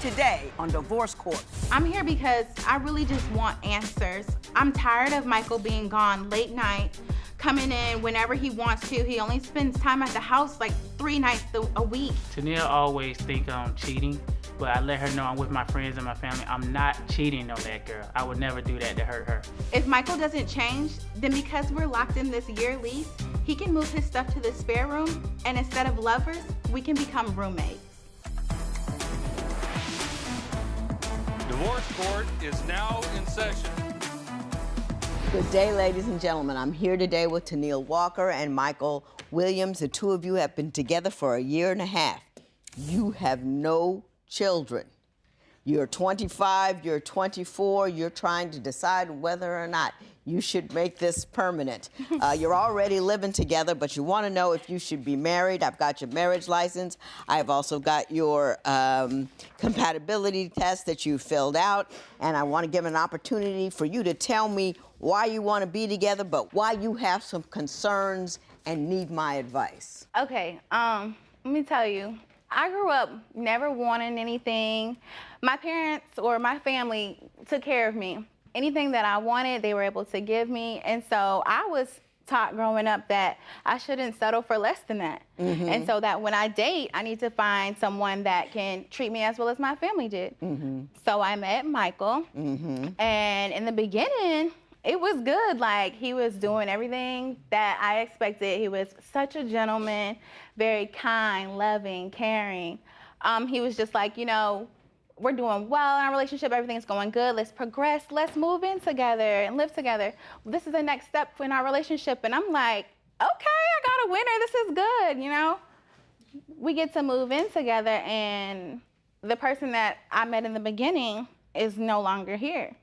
today on Divorce Court. I'm here because I really just want answers. I'm tired of Michael being gone late night, coming in whenever he wants to. He only spends time at the house like 3 nights a week. Taneal always think I'm cheating, but I let her know I'm with my friends and my family. I'm not cheating on that girl. I would never do that to hurt her. If Michael doesn't change, then because we're locked in this year lease, he can move his stuff to the spare room, and instead of lovers, we can become roommates. Divorce Court is now in session. Good day, ladies and gentlemen. I'm here today with Taneal Walker and Michael Williams. The two of you have been together for 1.5 years. You have no children. You're 25, you're 24, you're trying to decide whether or not you should make this permanent. You're already living together, but you want to know if you should be married. I've got your marriage license. I've also got your compatibility test that you filled out, and I want to give an opportunity for you to tell me why you want to be together, but why you have some concerns and need my advice. Okay, let me tell you. I grew up never wanting anything. My parents or my family took care of me. Anything that I wanted, they were able to give me. And so I was taught growing up that I shouldn't settle for less than that. Mm-hmm. And so that when I date, I need to find someone that can treat me as well as my family did. Mm-hmm. So I met Michael. Mm-hmm. And in the beginning, it was good. Like, he was doing everything that I expected. He was such a gentleman, very kind, loving, caring. He was just like, you know, we're doing well in our relationship. Everything's going good. Let's progress. Let's move in together and live together. This is the next step in our relationship. And I'm like, okay, I got a winner. This is good, you know? We get to move in together, and the person that I met in the beginning is no longer here.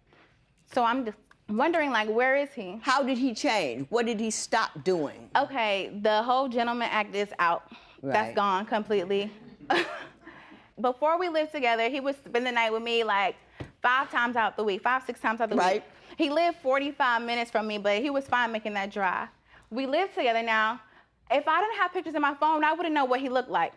So I'm just wondering, like, where is he? How did he change? What did he stop doing? Okay, the whole gentleman act is out. Right. That's gone completely. Before we lived together, he would spend the night with me like 5 times out the week, 5, 6 times out the week. He lived 45 minutes from me, but he was fine making that drive. We live together now. If I didn't have pictures in my phone, I wouldn't know what he looked like.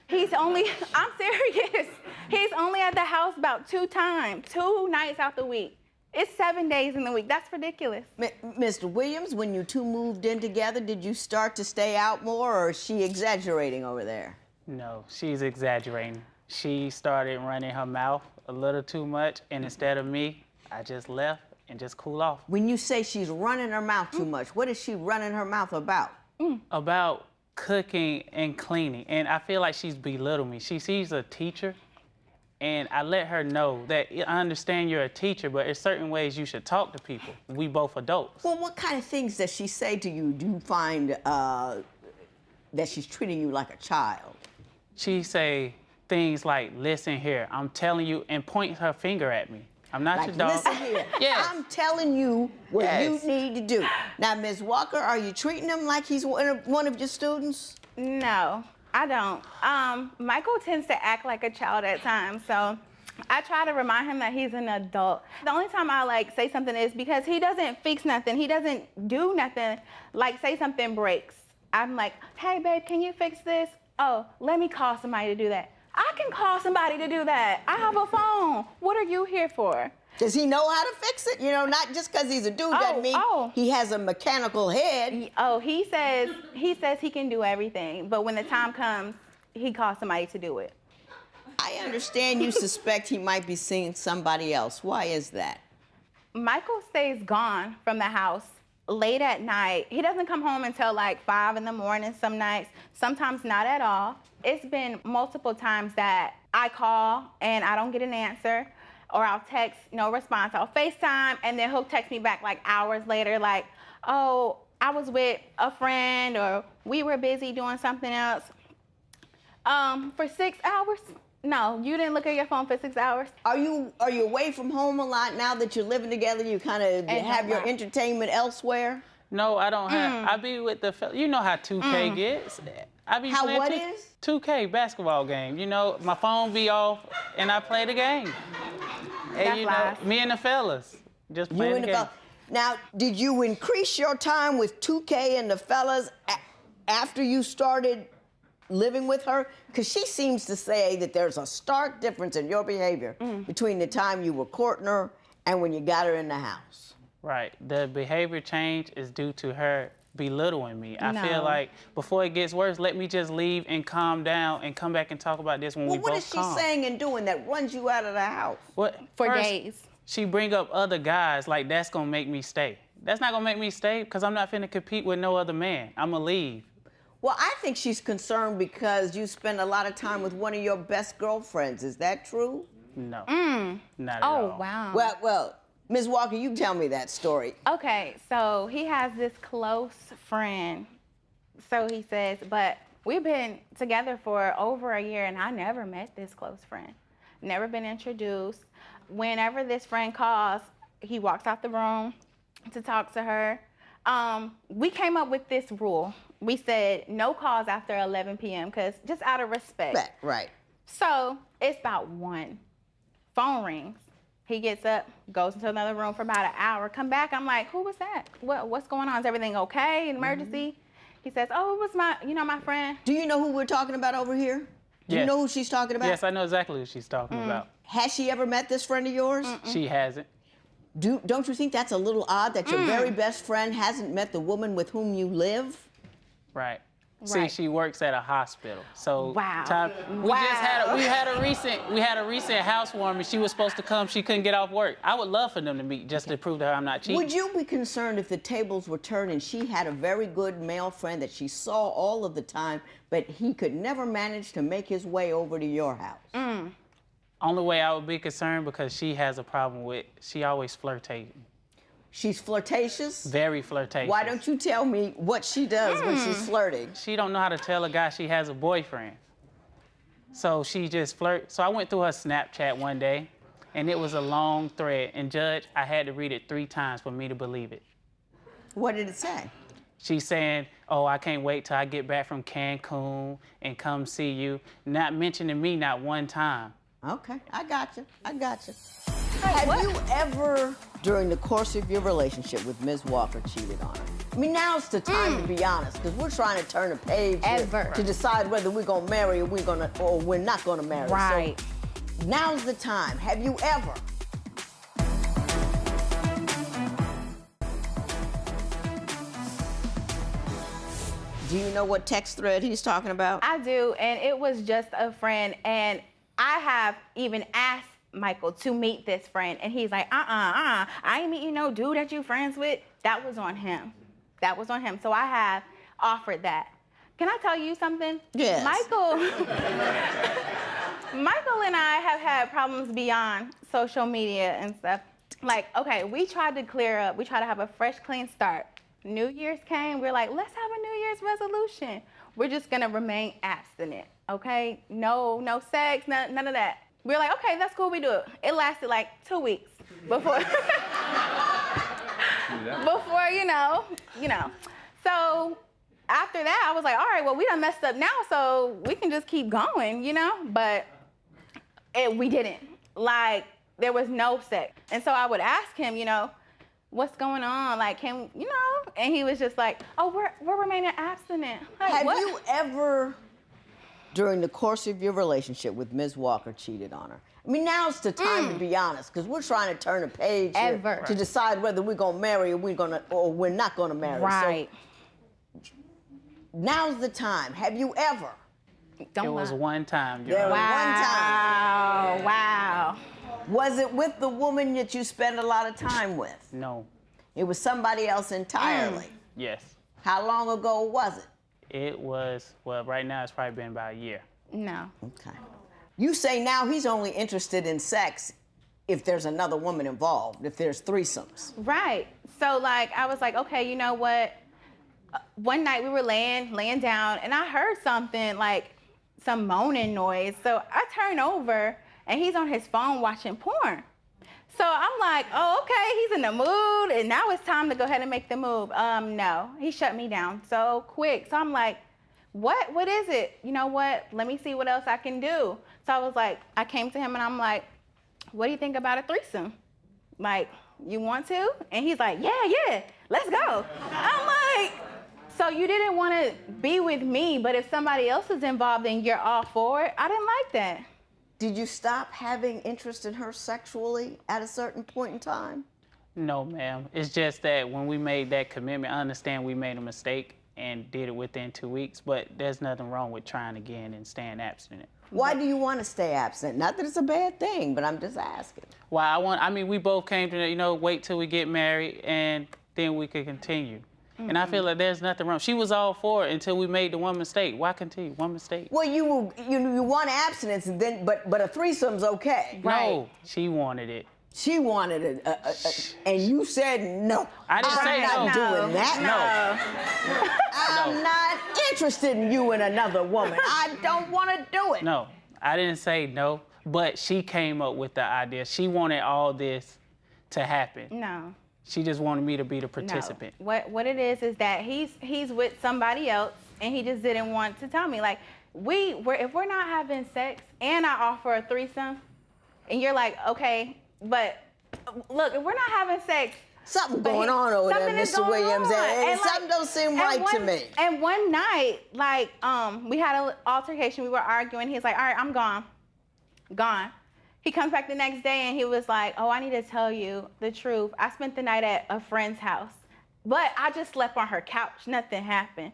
He's only, I'm serious. He's only at the house about 2 times, 2 nights out the week. It's 7 days in the week. That's ridiculous. Mr. Williams, when you two moved in together, did you start to stay out more, or is she exaggerating over there? No, she's exaggerating. She started running her mouth a little too much, and instead of me, I just left and just cool off. When you say she's running her mouth too much, what is she running her mouth about? About cooking and cleaning, and I feel like she's belittling me. She's a teacher, and I let her know that I understand you're a teacher, but there's certain ways you should talk to people. We both adults. Well, what kind of things does she say to you? Do you find that she's treating you like a child? She say things like, listen here, I'm telling you, and point her finger at me. I'm not like, your dog. Listen here, yes. I'm telling you what you need to do. Now, Ms. Walker, are you treating him like he's one of your students? No, I don't. Michael tends to act like a child at times, so I try to remind him that he's an adult. The only time I like say something is because he doesn't fix nothing. He doesn't do nothing. Like, say something breaks. I'm like, hey, babe, can you fix this? Oh, let me call somebody to do that. I can call somebody to do that. I have a phone. What are you here for? Does he know how to fix it? You know, not just because he's a dude doesn't mean he has a mechanical head. He says he can do everything, but when the time comes, he calls somebody to do it. I understand you suspect he might be seeing somebody else. Why is that? Michael stays gone from the house late at night. He doesn't come home until like 5 in the morning some nights, sometimes not at all. It's been multiple times that I call and I don't get an answer, or I'll text, no response. I'll FaceTime, and then he'll text me back like hours later, like, oh, I was with a friend, or we were busy doing something else. For 6 hours? No, you didn't look at your phone for 6 hours. Are you away from home a lot now that you're living together? You kind of have your entertainment elsewhere? No, I don't have. I be with the fellas. You know how 2K gets. I be how playing what is? 2K basketball game. You know, my phone be off and I play the game. And you know, me and the fellas just playing the game. Now, did you increase your time with 2K and the fellas after you started living with her? Because she seems to say that there's a stark difference in your behavior between the time you were courting her and when you got her in the house. Right. The behavior change is due to her belittling me. I feel like before it gets worse, let me just leave and calm down and come back and talk about this when we both What is she saying and doing that runs you out of the house? What? For First, days. She bring up other guys like that's gonna make me stay. That's not gonna make me stay because I'm not finna compete with no other man. I'ma leave. Well, I think she's concerned because you spend a lot of time with one of your best girlfriends. Is that true? No. Not at Oh, all. wow. Well, Ms. Walker, you tell me that story. Okay, so he has this close friend, so he says, but we've been together for over a year and I never met this close friend. Never been introduced. Whenever this friend calls, he walks out the room to talk to her. We came up with this rule. We said no calls after 11 p.m. because just out of respect. Right. So it's about 1. Phone rings. He gets up, goes into another room for about an hour, come back. I'm like, who was that? What's going on? Is everything okay? An emergency? He says, oh, it was my friend. Do you know who we're talking about over here? Do you know who she's talking about? Yes, I know exactly who she's talking about. Has she ever met this friend of yours? She hasn't. Don't you think that's a little odd that your very best friend hasn't met the woman with whom you live? Right. See, Right. she works at a hospital. So Wow. we had a recent housewarming. She was supposed to come. She couldn't get off work. I would love for them to meet just to prove to her I'm not cheating. Would you be concerned if the tables were turned and she had a very good male friend that she saw all of the time, but he could never manage to make his way over to your house? Only way I would be concerned because she has a problem with, she always flirtating. She's flirtatious? Very flirtatious. Why don't you tell me what she does when she's flirting? She don't know how to tell a guy she has a boyfriend. So she just flirts. So I went through her Snapchat one day, and it was a long thread. And Judge, I had to read it 3 times for me to believe it. What did it say? She's saying, oh, I can't wait till I get back from Cancun and come see you. Not mentioning me not one time. Okay, I got you. Have you ever, during the course of your relationship with Ms. Walker, cheated on her? I mean, now's the time to be honest, because we're trying to turn a page here to decide whether we're gonna marry or we're not gonna marry. Right. So now's the time. Have you ever? Do you know what text thread he's talking about? I do, and it was just a friend, and I have even asked Michael to meet this friend, and he's like, I ain't meeting no dude that you friends with. That was on him. So I have offered that. Can I tell you something? Yes. Michael and I have had problems beyond social media and stuff. Like, okay, we tried to clear up. We tried to have a fresh, clean start. New Year's came. We're like, let's have a New Year's resolution. We're just gonna remain abstinent, okay? No sex, none of that. We're like, okay, that's cool, we do it. It lasted like 2 weeks before, you know. So after that, I was like, all right, well, we done messed up now, so we can just keep going, you know? But we didn't. Like, there was no sex. And so I would ask him, you know, what's going on? Like, can, you know? And he was just like, oh, we're remaining abstinent. Like, Have what? you ever, during the course of your relationship with Ms. Walker, cheated on her? I mean, now's the time to be honest, because we're trying to turn a page here to decide whether we're gonna marry or we're not gonna marry. Right. So, now's the time. Have you ever? Don't It was lie. one time. There was one time. Wow. Was it with the woman that you spend a lot of time with? No. It was somebody else entirely. Yes. How long ago was it? It was, well, right now it's probably been about a year. No. Okay. You say now he's only interested in sex if there's another woman involved, if there's threesomes. Right. So, like, I was like, okay, you know what? One night we were laying down, and I heard something, like some moaning noise. So I turn over, and he's on his phone watching porn. So I'm like, oh, okay, he's in the mood, and now it's time to go ahead and make the move. No, he shut me down so quick. So I'm like, what is it? You know what? Let me see what else I can do. So I was like, I came to him and I'm like, what do you think about a threesome? Like, you want to? And he's like, yeah, let's go. I'm like, So you didn't want to be with me, but if somebody else is involved and you're all for it, I didn't like that. Did you stop having interest in her sexually at a certain point in time? No, ma'am. It's just that when we made that commitment, I understand we made a mistake and did it within 2 weeks, but there's nothing wrong with trying again and staying abstinent. Why do you want to stay absent? Not that it's a bad thing, but I'm just asking. Well, I mean, we both came to, wait till we get married and then we could continue. Mm-hmm. And I feel like there's nothing wrong. She was all for it until we made the one mistake. Why continue? One mistake. Well, you want abstinence, and then but a threesome's okay. No, she wanted it. She wanted it, and you said no. I didn't say no. I'm not doing that. No. I'm not interested in you and another woman. I don't want to do it. No, I didn't say no, but she came up with the idea. She wanted all this to happen. No. She just wanted me to be the participant. No. What it is that he's with somebody else, and he just didn't want to tell me. Like, if we're not having sex and I offer a threesome, and you're like, okay, but look, if we're not having sex, something going on over there, Mr. Williams, and something don't seem right to me. And one night, like, we had an altercation. We were arguing. He's like, all right, I'm gone. He comes back the next day and he was like, oh, I need to tell you the truth. I spent the night at a friend's house, but I just slept on her couch. Nothing happened.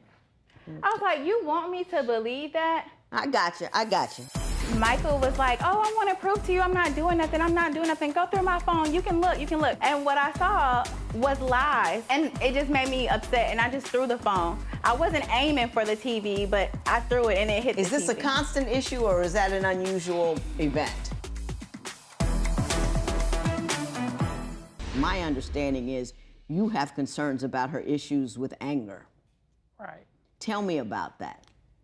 I was like, you want me to believe that? I got you. Michael was like, oh, I want to prove to you I'm not doing nothing. Go through my phone. You can look. And what I saw was lies. And it just made me upset, and I just threw the phone. I wasn't aiming for the TV, but I threw it, and it hit the TV. Is this a constant issue, or is that an unusual event? My understanding is you have concerns about her issues with anger. Right. Tell me about that.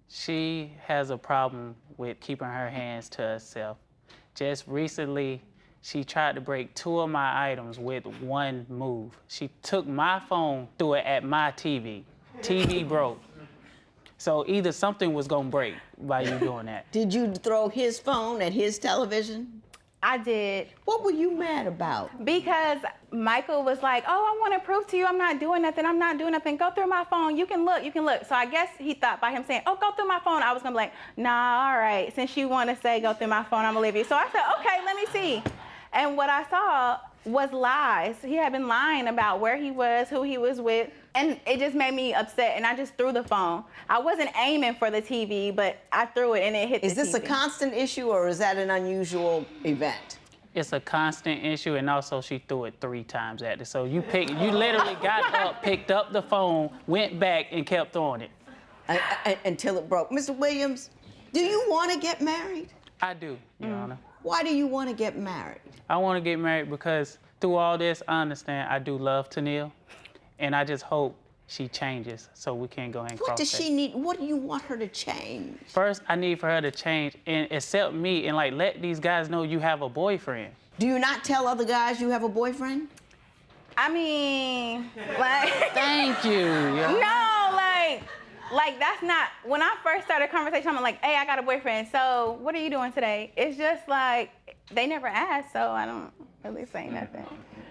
She has a problem with keeping her hands to herself. Just recently, she tried to break 2 of my items with one move. She took my phone, threw it at my TV. TV broke. So either something was gonna break by you doing that. Did you throw his phone at his television? I did. What were you mad about? Because Michael was like, oh, I want to prove to you I'm not doing nothing. Go through my phone. You can look. So I guess he thought by him saying, oh, go through my phone, I was going to be like, nah, all right. Since you want to say go through my phone, I'm going to leave you. So I said, okay, let me see. And what I saw was lies. He had been lying about where he was, who he was with. And it just made me upset, and I just threw the phone. I wasn't aiming for the TV, but I threw it, and it hit the TV. Is this a constant issue, or is that an unusual event? It's a constant issue, and also she threw it 3 times at it. So you literally got up, picked up the phone, went back, and kept throwing it. Until it broke. Mr. Williams, do you want to get married? I do, Your Honor. Why do you want to get married? I want to get married because through all this, I understand I do love Taneal. And I just hope she changes so we can go ahead and cross What does she need? What do you want her to change? First, I need for her to change and accept me and, like, let these guys know you have a boyfriend. Do you not tell other guys you have a boyfriend? I mean, like... Thank you. No, like that's not... When I first started a conversation, I'm like, hey, I got a boyfriend, so what are you doing today? It's just like, they never asked, so I don't really say nothing.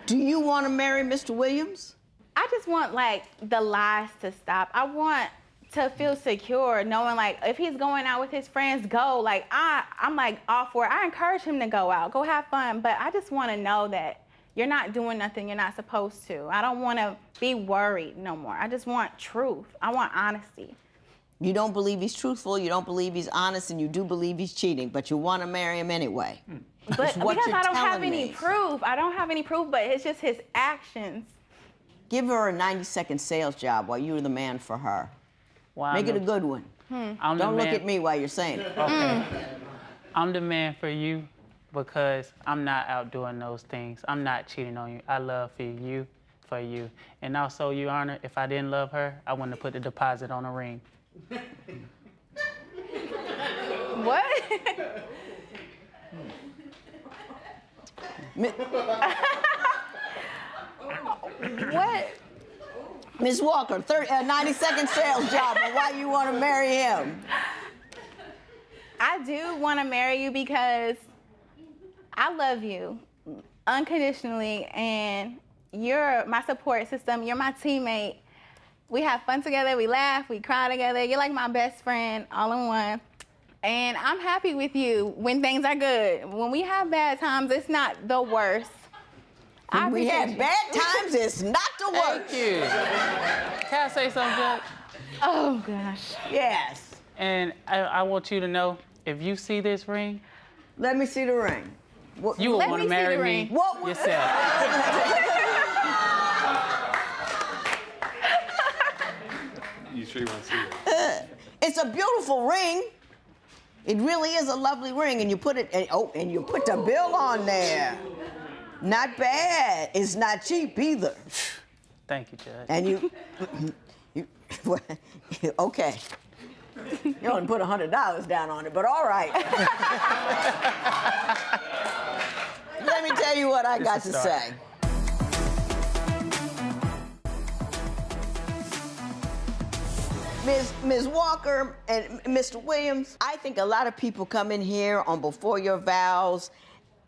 Do you want to marry Mr. Williams? I just want, like, the lies to stop. I want to feel secure, knowing, like, if he's going out with his friends, go. Like, I'm, like, all for it. I encourage him to go out, go have fun, but I just want to know that you're not doing nothing you're not supposed to. I don't want to be worried no more. I just want truth. I want honesty. You don't believe he's truthful, you don't believe he's honest, and you do believe he's cheating, but you want to marry him anyway. But because I don't have any proof. I don't have any proof, but it's just his actions. Give her a 90-second sales job while you're the man for her. Well, Make it a good one. Don't look at me while you're saying it. Okay. I'm the man for you because I'm not out doing those things. I'm not cheating on you. I love you. And also, Your Honor, if I didn't love her, I wouldn't have put the deposit on a ring. What? What? Ms. Walker, 90-second sales job on why you want to marry him. I do want to marry you because I love you unconditionally, and you're my support system. You're my teammate. We have fun together, we laugh, we cry together. You're like my best friend, all in one. And I'm happy with you when things are good. When we have bad times, it's not the worst. When we have bad times, it's not the worst. Thank you. Can I say something, Judge? Oh, gosh. Yes. And I want you to know, if you see this ring, Let me see the ring. you will Let want me to see marry the me ring. What- yourself. You sure you want to see it? It's a beautiful ring. It really is a lovely ring, and you put it. And you put the bill on there. Not bad. It's not cheap either. Thank you, Judge. And you okay. You only put $100 down on it, but all right. Let me tell you what I got to say. Ms. Walker and Mr. Williams, I think a lot of people come in here on Before Your Vows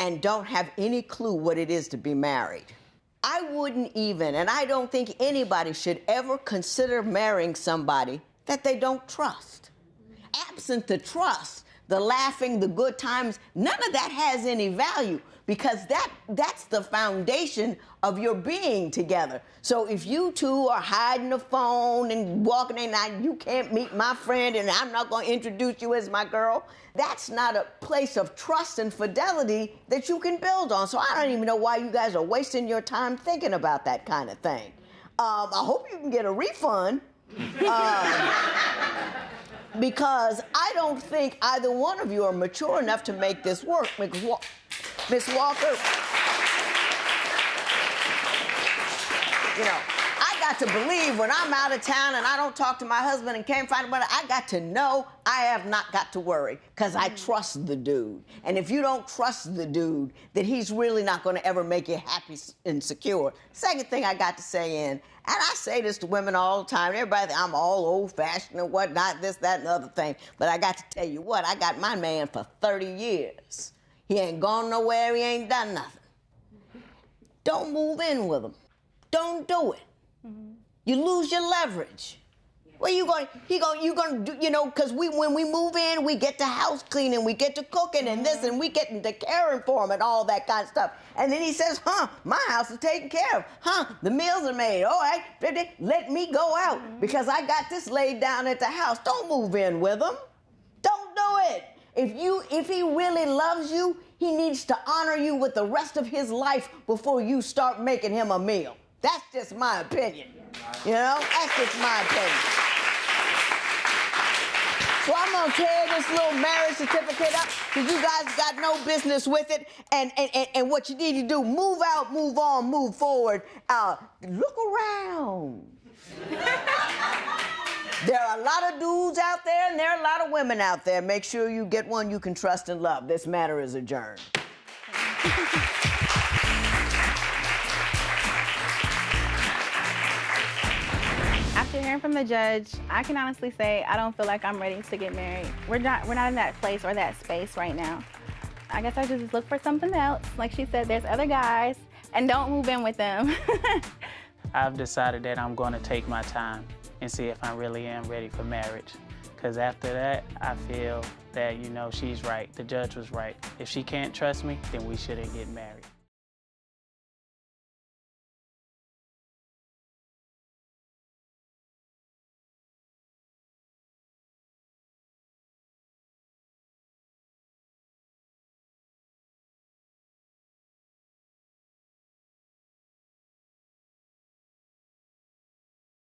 and don't have any clue what it is to be married. I wouldn't even, and I don't think anybody should ever consider marrying somebody that they don't trust. Absent the trust, the laughing, the good times, none of that has any value, because that's the foundation of your being together. So if you two are hiding the phone and walking in, now you can't meet my friend and I'm not going to introduce you as my girl, that's not a place of trust and fidelity that you can build on. So I don't even know why you guys are wasting your time thinking about that kind of thing. I hope you can get a refund. Because I don't think either one of you are mature enough to make this work. Miss Walker, you know, I got to believe when I'm out of town and I don't talk to my husband and can't find anybody, I got to know I have not got to worry, because I trust the dude. And if you don't trust the dude, then he's really not going to ever make you happy and secure. Second thing I got to say and I say this to women all the time, everybody thinks I'm all old-fashioned and whatnot, this, that, and the other thing. But I got to tell you what, I got my man for 30 years. He ain't gone nowhere, he ain't done nothing. Don't move in with him. Don't do it. You lose your leverage. What are you going? You going to do? You know, because when we move in, we get to house cleaning, we get to cooking and this, and we get into caring for him and all that kind of stuff. And then he says, my house is taken care of. The meals are made. All right, let me go out because I got this laid down at the house. Don't move in with him. Don't do it. If he really loves you, he needs to honor you with the rest of his life before you start making him a meal. That's just my opinion. You know, that's just my opinion. So I'm gonna tear this little marriage certificate up because you guys got no business with it. And what you need to do, move out, move on, move forward. Look around. There are a lot of dudes out there and there are a lot of women out there. Make sure you get one you can trust and love. This matter is adjourned. After hearing from the judge, I can honestly say I don't feel like I'm ready to get married. We're not in that place or that space right now. I guess I just look for something else. Like she said, there's other guys, and don't move in with them. I've decided that I'm going to take my time and see if I really am ready for marriage. Because after that, I feel that, you know, she's right. The judge was right. If she can't trust me, then we shouldn't get married.